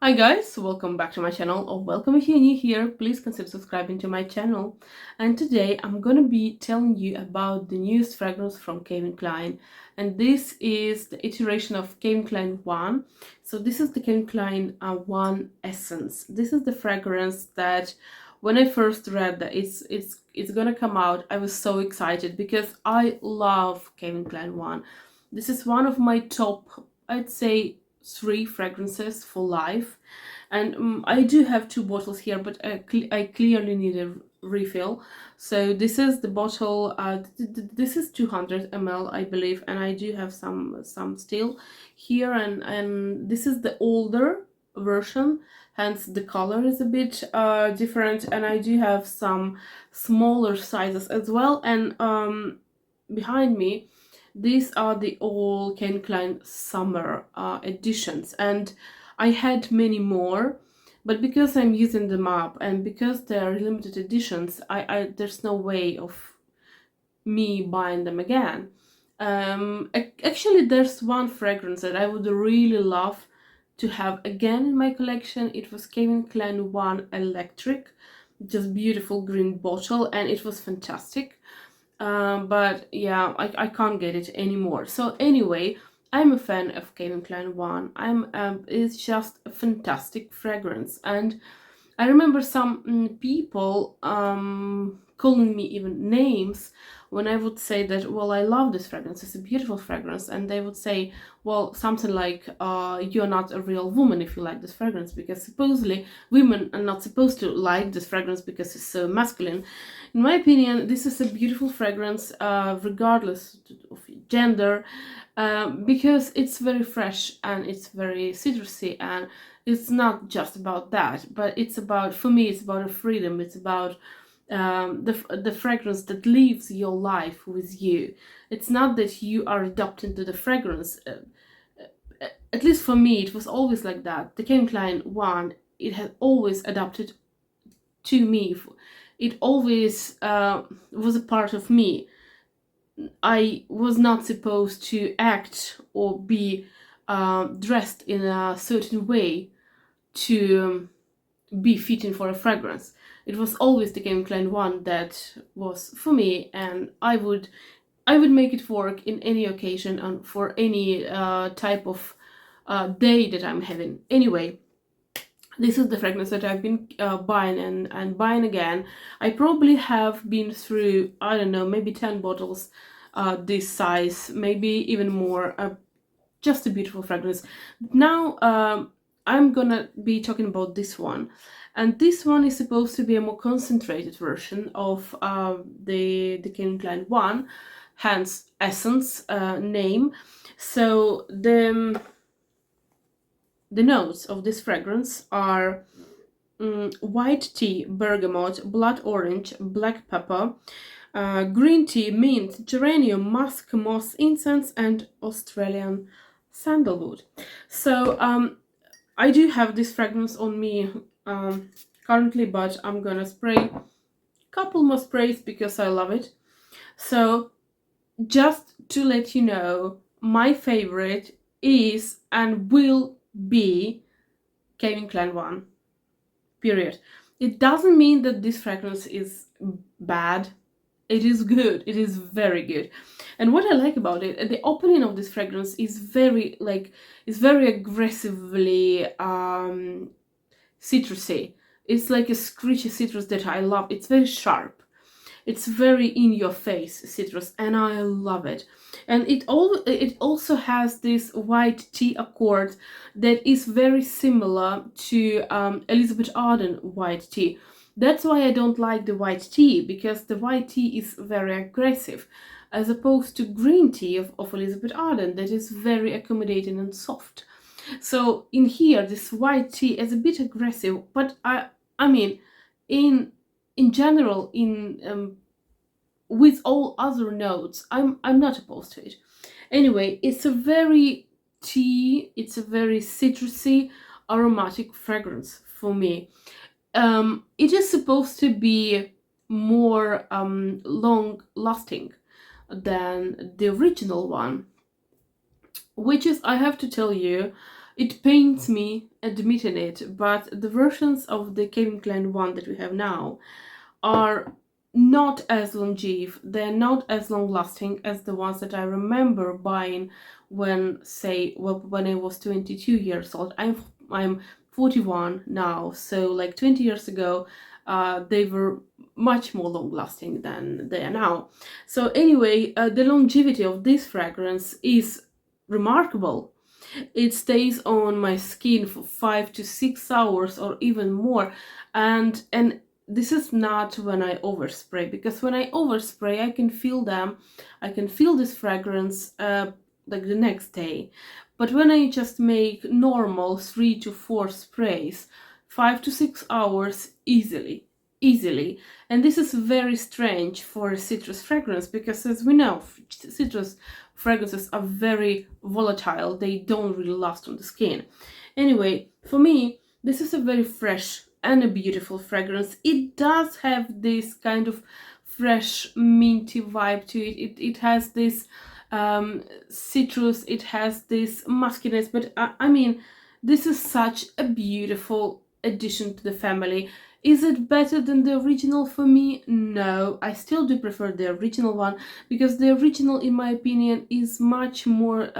Hi guys, welcome back to my channel, or welcome if you're new here. Please consider subscribing to my channel. And today I'm gonna be telling you about the newest fragrance from Calvin Klein, and this is the iteration of Calvin Klein 1. So this is the Calvin Klein 1 Essence. This is the fragrance that when I first read that it's gonna come out, I was so excited because I love Calvin Klein 1. This is one of my top, I'd say, 3 fragrances for life, and I do have 2 bottles here, but I clearly need a refill. So this is the bottle, this is 200 ml I believe, and I do have some still here, and this is the older version, hence the color is a bit different, and I do have some smaller sizes as well. And behind me, these are the all Calvin Klein summer editions, and I had many more, but because I'm using them up and because they are limited editions, there's no way of me buying them again. Actually, there's one fragrance that I would really love to have again in my collection. It was Calvin Klein 1 Electric, just beautiful green bottle, and it was fantastic. But yeah, I can't get it anymore. So anyway, I'm a fan of Calvin Klein 1. It's just a fantastic fragrance, and I remember some people calling me even names when I would say that, well, I love this fragrance, it's a beautiful fragrance, and they would say, well, something like, you're not a real woman if you like this fragrance, because supposedly women are not supposed to like this fragrance because it's so masculine. In my opinion, this is a beautiful fragrance, regardless of gender, because it's very fresh and it's very citrusy, and it's not just about that, but it's about, for me, it's about a freedom. It's about the fragrance that lives your life with you. It's not that you are adopted to the fragrance. At least for me, it was always like that. The Calvin Klein 1, it has always adapted to me. It always was a part of me. I was not supposed to act or be dressed in a certain way to be fitting for a fragrance. It was always the Calvin Klein 1 that was for me, and I would make it work in any occasion and for any type of day that I'm having. Anyway, this is the fragrance that I've been buying and buying again. I probably have been through, I don't know, maybe 10 bottles this size, maybe even more. Just a beautiful fragrance. Now I'm gonna be talking about this one, and this one is supposed to be a more concentrated version of the Calvin Klein 1, hence Essence name. So the notes of this fragrance are white tea, bergamot, blood orange, black pepper, green tea, mint, geranium, musk, moss, incense, and Australian sandalwood. So I do have this fragrance on me currently, but I'm gonna spray a couple more sprays because I love it. So just to let you know, my favorite is and will be Calvin Klein 1, period. It doesn't mean that this fragrance is bad. It is good. It is very good. And what I like about it, the opening of this fragrance is very aggressively citrusy. It's like a screechy citrus that I love. It's very sharp. It's very in your face citrus, and I love it. And it also has this white tea accord that is very similar to Elizabeth Arden white tea. That's why I don't like the white tea, because the white tea is very aggressive, as opposed to green tea of Elizabeth Arden that is very accommodating and soft. So in here, this white tea is a bit aggressive, but I mean, in general, with all other notes, I'm not opposed to it. Anyway, it's a very it's a very citrusy, aromatic fragrance for me. It is supposed to be more long lasting than the original one, which is, I have to tell you, it pains me admitting it, but the versions of the Calvin Klein one that we have now are not as longevous, they're not as long lasting as the ones that I remember buying when, say, when I was 22 years old. I'm 41 now, so like 20 years ago, they were much more long lasting than they are now. So anyway, the longevity of this fragrance is remarkable. It stays on my skin for 5 to 6 hours or even more, and this is not when I overspray, because when I overspray I can feel them, I can feel this fragrance like the next day. But when I just make normal 3 to 4 sprays, 5 to 6 hours easily. And this is very strange for a citrus fragrance, because as we know, citrus fragrances are very volatile, they don't really last on the skin. Anyway, for me, this is a very fresh and a beautiful fragrance. It does have this kind of fresh minty vibe to it. It has this citrus, it has this muskiness, but I mean, this is such a beautiful addition to the family. Is it better than the original for me? No, I still do prefer the original one, because the original, in my opinion, is much more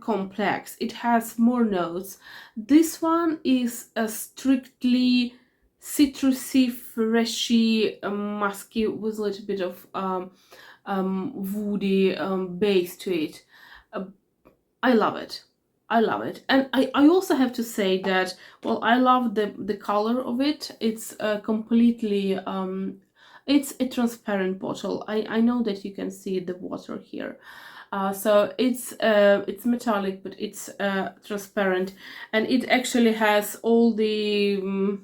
complex. It has more notes. This one is a strictly citrusy, freshy, musky with a little bit of woody base to it. Uh, I love it. I love it. And I also have to say that, well, I love the color of it. It's completely, it's a transparent bottle. I know that you can see the water here. So it's metallic, but it's transparent, and it actually has all the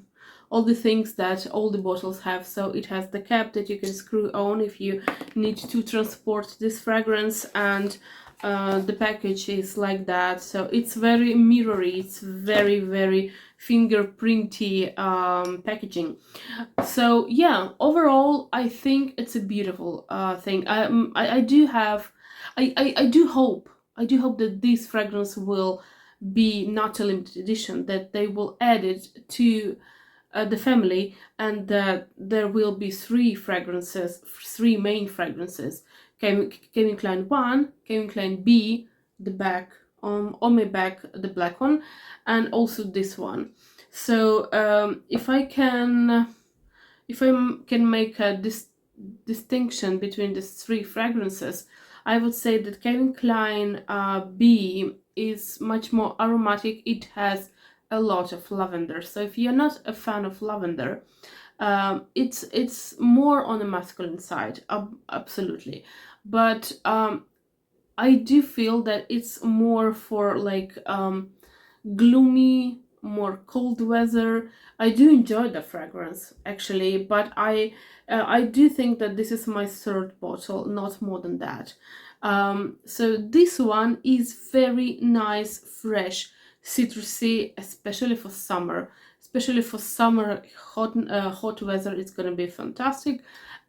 things that all the bottles have. So it has the cap that you can screw on if you need to transport this fragrance, and the package is like that. So it's very mirrory, it's very fingerprinty packaging. So yeah, overall I think it's a beautiful thing. I do have, I do hope, that this fragrance will be not a limited edition, that they will add it to the family, and that there will be three main fragrances: Calvin Klein 1, Calvin Klein B, the back, on my back, the black one, and also this one. So if I can make a distinction between these three fragrances, I would say that Calvin Klein B is much more aromatic. It has a lot of lavender. So if you're not a fan of lavender, it's more on the masculine side, absolutely. But I do feel that it's more for like gloomy, more cold weather. I do enjoy the fragrance actually, but I do think that this is my third bottle, not more than that. So this one is very nice, fresh, citrusy, especially for summer. Especially for summer, hot weather, it's gonna be fantastic.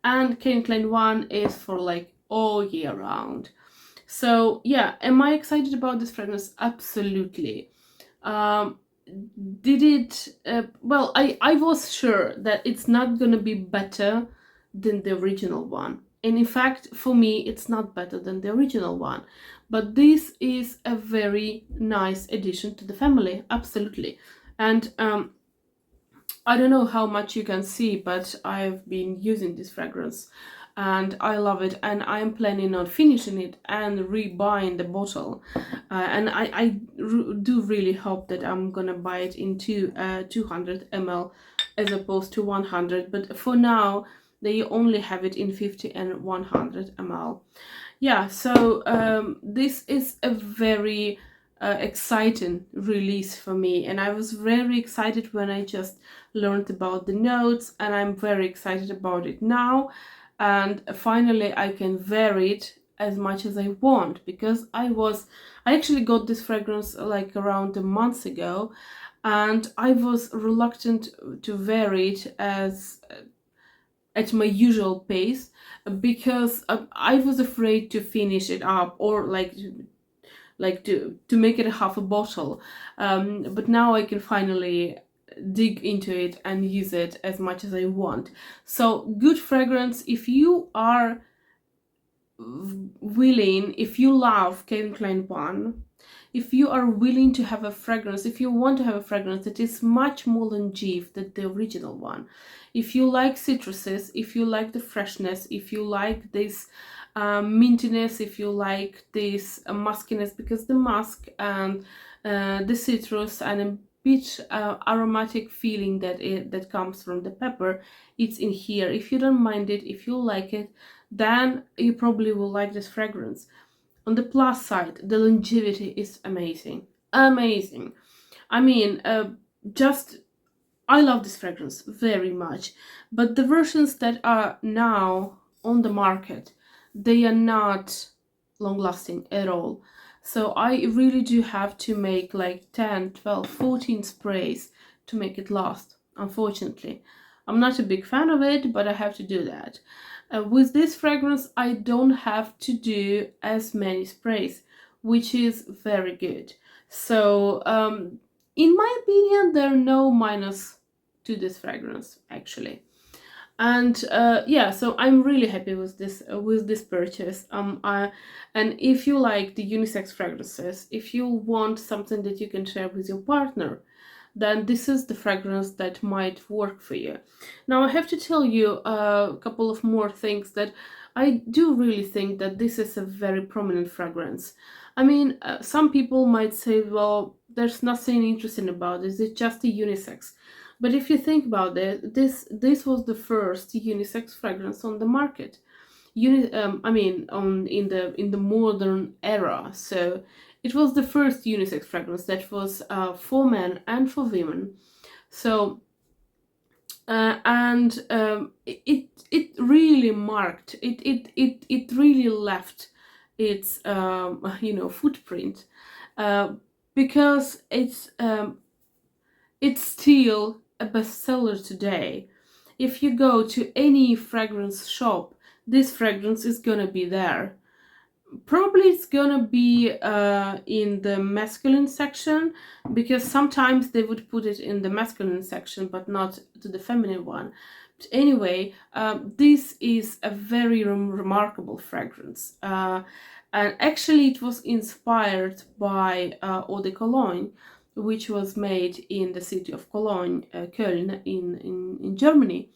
And Calvin Klein 1 is for like all year round. So yeah, am I excited about this fragrance? Absolutely. Did it well, I was sure that it's not gonna be better than the original one, and in fact for me it's not better than the original one, but this is a very nice addition to the family, absolutely. And I don't know how much you can see, but I've been using this fragrance and I love it, and I'm planning on finishing it and rebuying the bottle. And I do really hope that I'm gonna buy it in 200 ml as opposed to 100, but for now they only have it in 50 and 100 ml. Yeah, so this is a very exciting release for me, and I was very excited when I just learned about the notes, and I'm very excited about it now. And finally I can vary it as much as I want, because I actually got this fragrance like around a month ago, and I was reluctant to vary it as at my usual pace, because I was afraid to finish it up, or like like to make it a half a bottle, but now I can finally dig into it and use it as much as I want. So good fragrance, if you are willing, if you love Calvin Klein one, if you are willing to have a fragrance, if you want to have a fragrance that is much more longevous than the original one, if you like citruses, if you like the freshness, if you like this mintiness, if you like this muskiness, because the musk and the citrus and a bit aromatic feeling that comes from the pepper, it's in here. If you don't mind it, if you like it, then you probably will like this fragrance. On the plus side, the longevity is amazing. Amazing. I mean, just, I love this fragrance very much. But the versions that are now on the market, they are not long lasting at all. So I really do have to make like 10, 12, 14 sprays to make it last, unfortunately. I'm not a big fan of it, but I have to do that. With this fragrance, I don't have to do as many sprays, which is very good. So, in my opinion, there are no minus to this fragrance, actually. And yeah, so I'm really happy with this purchase. And if you like the unisex fragrances, if you want something that you can share with your partner, then this is the fragrance that might work for you. Now I have to tell you a couple of more things that I do really think that this is a very prominent fragrance. I mean, some people might say, well, there's nothing interesting about this, it's just a unisex. But if you think about it, this was the first unisex fragrance on the market. I mean, in the modern era. So it was the first unisex fragrance that was for men and for women. So and it really marked it really left its footprint, because it's still a bestseller today. If you go to any fragrance shop, this fragrance is gonna be there. Probably it's gonna be in the masculine section, because sometimes they would put it in the masculine section but not to the feminine one. But anyway, this is a very remarkable fragrance, and actually it was inspired by eau de cologne, which was made in the city of Cologne, Köln, in Germany.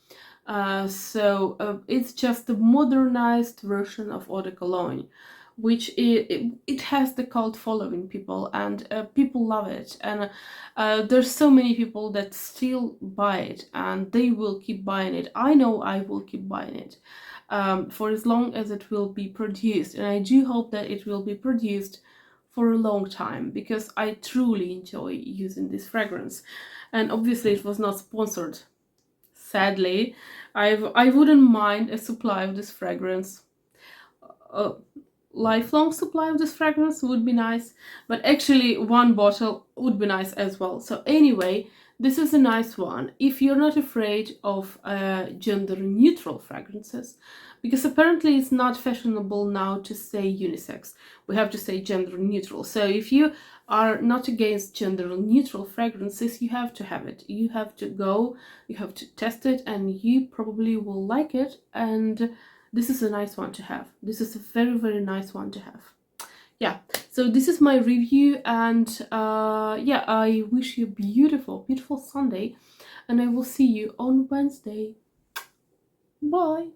So it's just a modernized version of eau de cologne, which it has the cult following, people, and people love it. And there's so many people that still buy it, and they will keep buying it. I know I will keep buying it for as long as it will be produced, and I do hope that it will be produced for a long time, because I truly enjoy using this fragrance. And obviously it was not sponsored, sadly. I wouldn't mind a supply of this fragrance. A lifelong supply of this fragrance would be nice, but actually one bottle would be nice as well. So anyway, this is a nice one if you're not afraid of gender neutral fragrances, because apparently it's not fashionable now to say unisex. We have to say gender neutral. So if you are not against gender neutral fragrances, you have to have it. You have to go, you have to test it, and you probably will like it. And this is a nice one to have. This is a very, very nice one to have. Yeah, so this is my review, and yeah, I wish you a beautiful, beautiful Sunday, and I will see you on Wednesday. Bye.